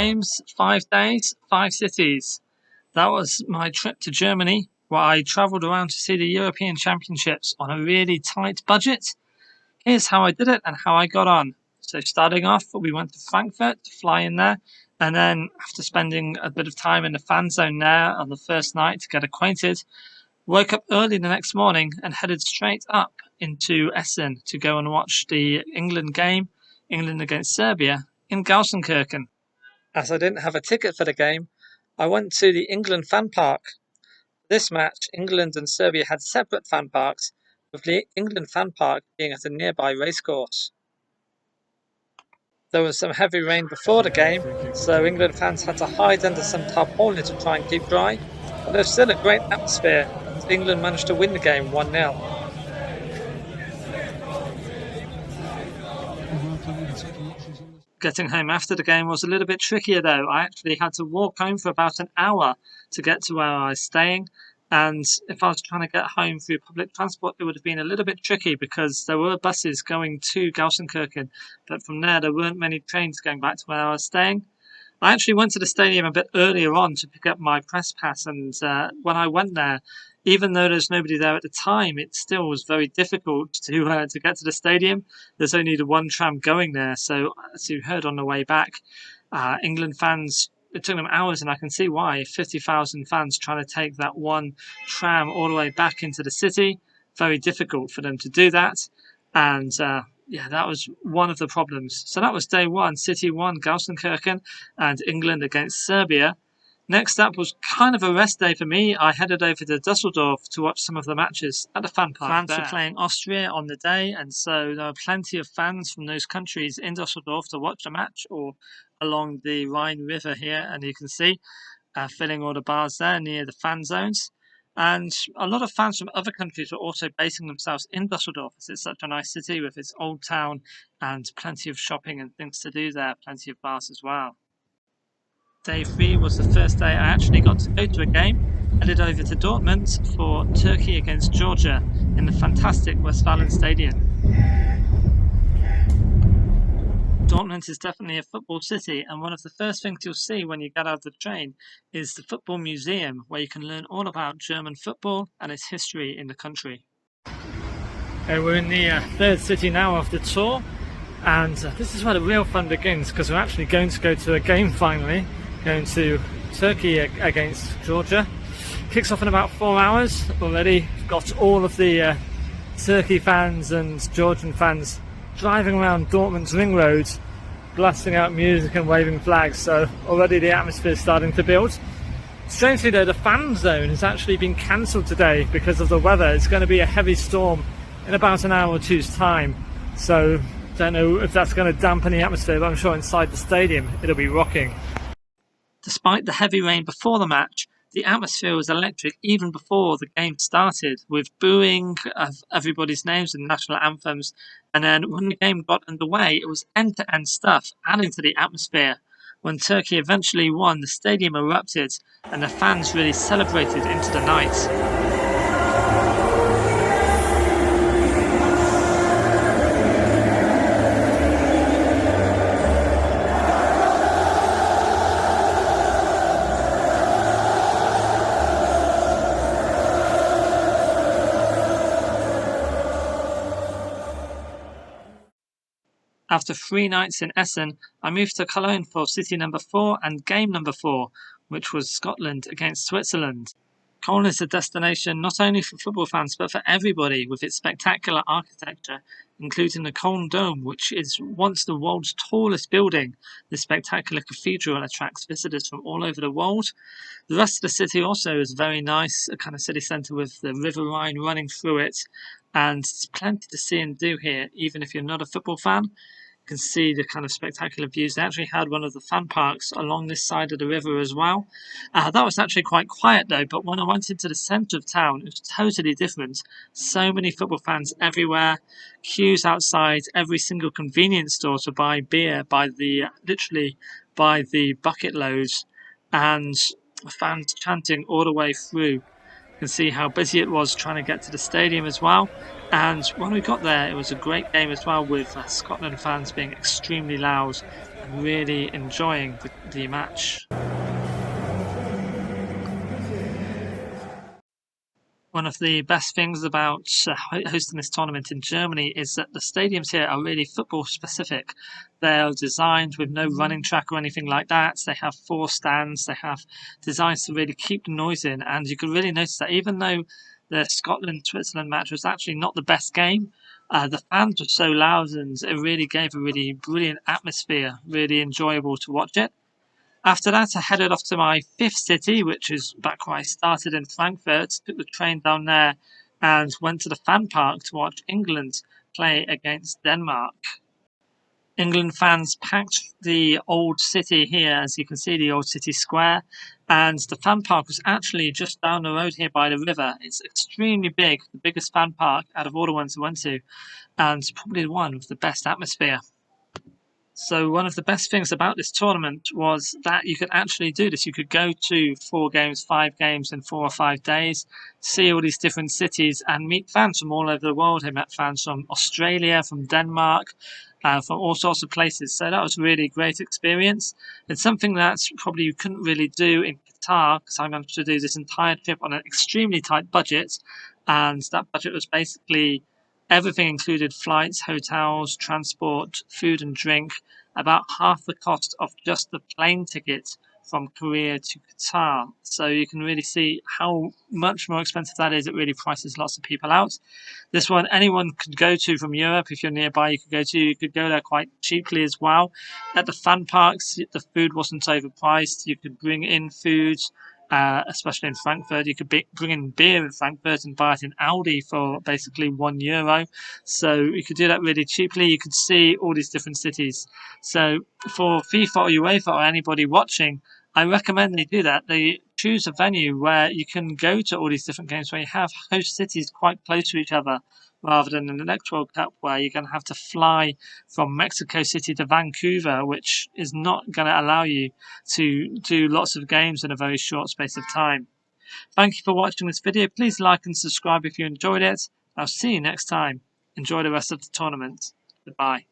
games, 5 days, 5 cities. That was my trip to Germany, where I travelled around to see the European Championships on a really tight budget. Here's how I did it and how I got on. So starting off, we went to Frankfurt to fly in there, and then after spending a bit of time in the fan zone there on the first night to get acquainted, woke up early the next morning and headed straight up into Essen to go and watch the England game, England against Serbia, in Gelsenkirchen. As I didn't have a ticket for the game, I went to the England fan park. For this match, England and Serbia had separate fan parks, with the England fan park being at a nearby racecourse. There was some heavy rain before the game, so England fans had to hide under some tarpaulin to try and keep dry, but there was still a great atmosphere, and England managed to win the game 1-0. Getting home after the game was a little bit trickier though. I actually had to walk home for about an hour to get to where I was staying, and if I was trying to get home through public transport it would have been a little bit tricky because there were buses going to Gelsenkirchen, but from there weren't many trains going back to where I was staying. I actually went to the stadium a bit earlier on to pick up my press pass, and when I went there, even though there's nobody there at the time, it still was very difficult to get to the stadium. There's only the one tram going there, so as you heard on the way back, England fans, it took them hours, and I can see why. 50,000 fans trying to take that one tram all the way back into the city. Very difficult for them to do that, and that was one of the problems. So that was day one, City 1, Gelsenkirchen, and England against Serbia. Next up was kind of a rest day for me. I headed over to Dusseldorf to watch some of the matches at the fan park. France were playing Austria on the day, and so there were plenty of fans from those countries in Dusseldorf to watch the match, or along the Rhine River here, and you can see filling all the bars there near the fan zones. And a lot of fans from other countries were also basing themselves in Dusseldorf, as it's such a nice city with its old town and plenty of shopping and things to do there, plenty of bars as well. Day 3 was the first day I actually got to go to a game. Headed over to Dortmund for Turkey against Georgia in the fantastic Westfalen Stadium. Dortmund is definitely a football city, and one of the first things you'll see when you get out of the train is the football museum, where you can learn all about German football and its history in the country. We're in the third city now of the tour, and this is where the real fun begins, because we're actually going to go to a game finally. Going to Turkey against Georgia. Kicks off in about 4 hours. Already got all of the Turkey fans and Georgian fans driving around Dortmund's ring road, blasting out music and waving flags, so already the atmosphere is starting to build. Strangely though, the fan zone has actually been cancelled today because of the weather. It's going to be a heavy storm in about an hour or two's time, so don't know if that's going to dampen the atmosphere, but I'm sure inside the stadium it'll be rocking. Despite the heavy rain before the match, the atmosphere was electric even before the game started, with booing of everybody's names and national anthems. And then when the game got underway, it was end-to-end stuff, adding to the atmosphere. When Turkey eventually won, the stadium erupted, and the fans really celebrated into the night. After 3 nights in Essen, I moved to Cologne for city number 4 and game number 4, which was Scotland against Switzerland. Cologne is a destination not only for football fans but for everybody, with its spectacular architecture, including the Cologne Dome, which is once the world's tallest building. This spectacular cathedral attracts visitors from all over the world. The rest of the city also is very nice, a kind of city centre with the River Rhine running through it, and there's plenty to see and do here, even if you're not a football fan. You can see the kind of spectacular views. They actually had one of the fan parks along this side of the river as well. That was actually quite quiet though, but when I went into the centre of town, it was totally different. So many football fans everywhere, queues outside every single convenience store to buy beer literally by the bucket loads, and fans chanting all the way through. You can see how busy it was trying to get to the stadium as well. And when we got there, it was a great game as well, with Scotland fans being extremely loud and really enjoying the match. One of the best things about hosting this tournament in Germany is that the stadiums here are really football specific. They're designed with no running track or anything like that. They have 4 stands. They have designs to really keep the noise in. And you can really notice that even though the Scotland-Switzerland match was actually not the best game, the fans were so loud and it really gave a really brilliant atmosphere, really enjoyable to watch it. After that, I headed off to my 5th city, which is back where I started in Frankfurt. Took the train down there and went to the fan park to watch England play against Denmark. England fans packed the old city here, as you can see, the old city square. And the fan park was actually just down the road here by the river. It's extremely big, the biggest fan park out of all the ones I went to, and probably the one with the best atmosphere. So one of the best things about this tournament was that you could actually do this. You could go to 4 games, 5 games in 4 or 5 days, see all these different cities and meet fans from all over the world. I met fans from Australia, from Denmark, from all sorts of places. So that was really a great experience. It's something that probably you couldn't really do in Qatar, because I managed to do this entire trip on an extremely tight budget. And that budget was basically everything included: flights, hotels, transport, food and drink, about half the cost of just the plane ticket from Korea to Qatar. So you can really see how much more expensive that is. It really prices lots of people out. This one, anyone could go to from Europe. If you're nearby, you could go there quite cheaply as well. At the fan parks, the food wasn't overpriced. You could bring in food. Especially in Frankfurt, you could bring in beer in Frankfurt and buy it in Aldi for basically €1. So you could do that really cheaply. You could see all these different cities. So for FIFA or UEFA or anybody watching, I recommend they do that. They choose a venue where you can go to all these different games, where you have host cities quite close to each other, rather than in the next World Cup where you're going to have to fly from Mexico City to Vancouver, which is not going to allow you to do lots of games in a very short space of time. Thank you for watching this video. Please like and subscribe if you enjoyed it. I'll see you next time. Enjoy the rest of the tournament. Goodbye.